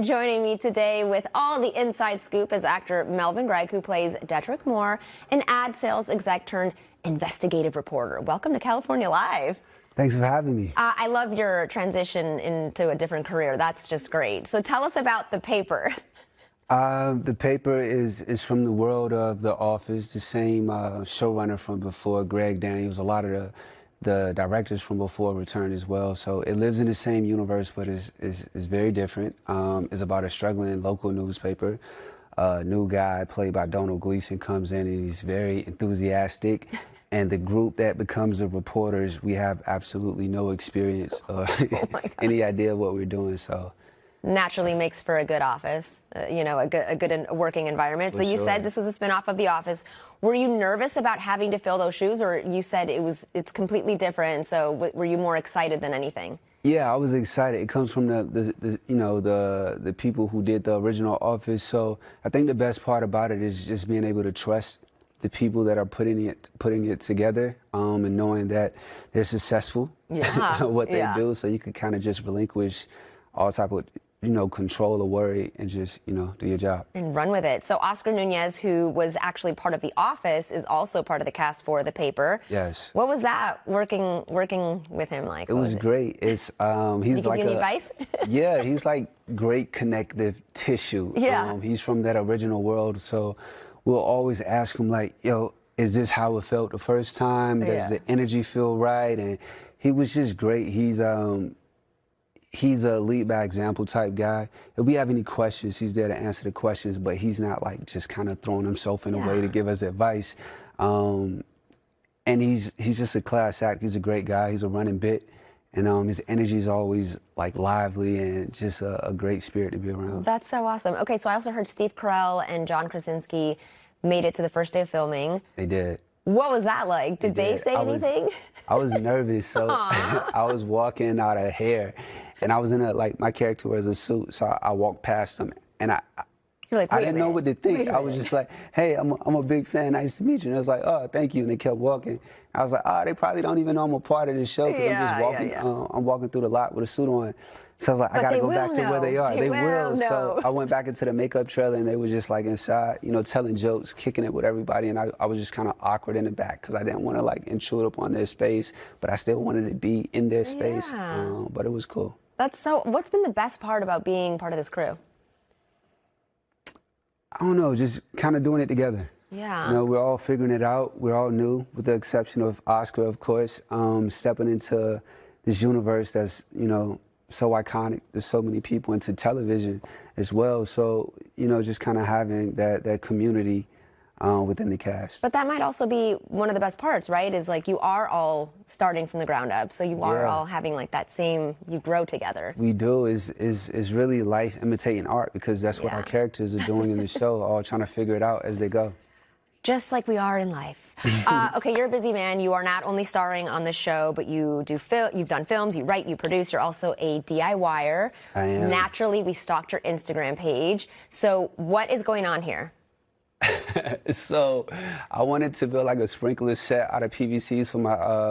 Joining me today with all the inside scoop is actor Melvin Gregg, who plays Dedrick Moore, an ad sales exec turned investigative reporter. Welcome to California Live. Thanks for having me. I love your transition into a different career. That's just great. So tell us about The Paper. The Paper is from the world of The Office, the same showrunner from before, Greg Daniels. A lot of the directors from before returned as well. So it lives in the same universe, but is very different. It's about a struggling local newspaper. New guy played by Donald Gleason comes in and he's very enthusiastic. And the group that becomes the reporters, we have absolutely no experience or any idea what we're doing. So Naturally makes for a good office, a good working environment. So you said this was a spinoff of The Office. Were you nervous about having to fill those shoes, or you said it's completely different? So were you more excited than anything? Yeah, I was excited. It comes from the people who did the original Office. So I think the best part about it is just being able to trust the people that are putting it together, and knowing that they're successful at what they do. So you can kind of just relinquish all type of control or worry and just, do your job. And run with it. So Oscar Nunez, who was actually part of The Office, is also part of the cast for The Paper. Yes. What was that working with him like? It was great. It's he's like any advice? Yeah, he's like great connective tissue. Yeah. He's from that original world, so we'll always ask him like, yo, is this how it felt the first time? Does the energy feel right? And he was just great. He's a lead by example type guy. If we have any questions, he's there to answer the questions, but he's not like just kind of throwing himself in a way to give us advice. And he's just a class act. He's a great guy. He's a running bit. And his energy is always like lively and just a great spirit to be around. That's so awesome. Okay, so I also heard Steve Carell and John Krasinski made it to the first day of filming. They did. What was that like? Did they say anything? I was nervous, so I was walking out of hair. And I was in my character wears a suit, so I walked past them, and You're like, I didn't know what to think. I was just like, hey, I'm a big fan, nice to meet you. And I was like, oh, thank you, and they kept walking. I was like, oh, they probably don't even know I'm a part of this show, because I'm just walking, I'm walking through the lot with a suit on. So I was like, I gotta go back to where they are. They will. So I went back into the makeup trailer, and they were just like inside, telling jokes, kicking it with everybody, and I was just kind of awkward in the back, because I didn't want to intrude upon their space, but I still wanted to be in their space. But it was cool. What's been the best part about being part of this crew? I don't know, just kind of doing it together. Yeah. We're all figuring it out. We're all new, with the exception of Oscar, of course, stepping into this universe that's, so iconic. There's so many people into television as well. So, just kind of having that community within the cast. But that might also be one of the best parts, right? Is you are all starting from the ground up, so you are all having that same, you grow together. We do. Is really life imitating art, because that's what our characters are doing in the show, all trying to figure it out as they go. Just like we are in life. Okay, you're a busy man. You are not only starring on the show, but you've done films, you write, you produce. You're also a DIYer. I am. Naturally, we stalked your Instagram page. So what is going on here? So I wanted to build a sprinkler set out of PVCs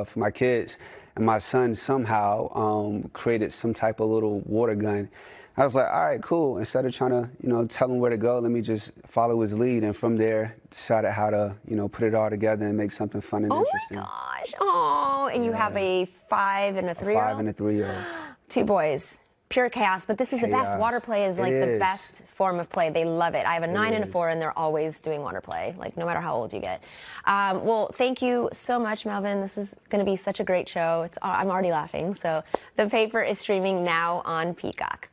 for my kids, and my son somehow created some type of little water gun. I was like, all right, cool. Instead of trying to tell him where to go, let me just follow his lead, and from there decided how to put it all together and make something fun and interesting. Oh my gosh! Oh, and you have a 5 and a 3-year-old. A 5 and a 3-year-old. 2 boys. Pure chaos, but this is the best. Water play is the best form of play. They love it. I have a 9 and a 4, and they're always doing water play, no matter how old you get. Well, thank you so much, Melvin. This is going to be such a great show. I'm already laughing. So The Paper is streaming now on Peacock.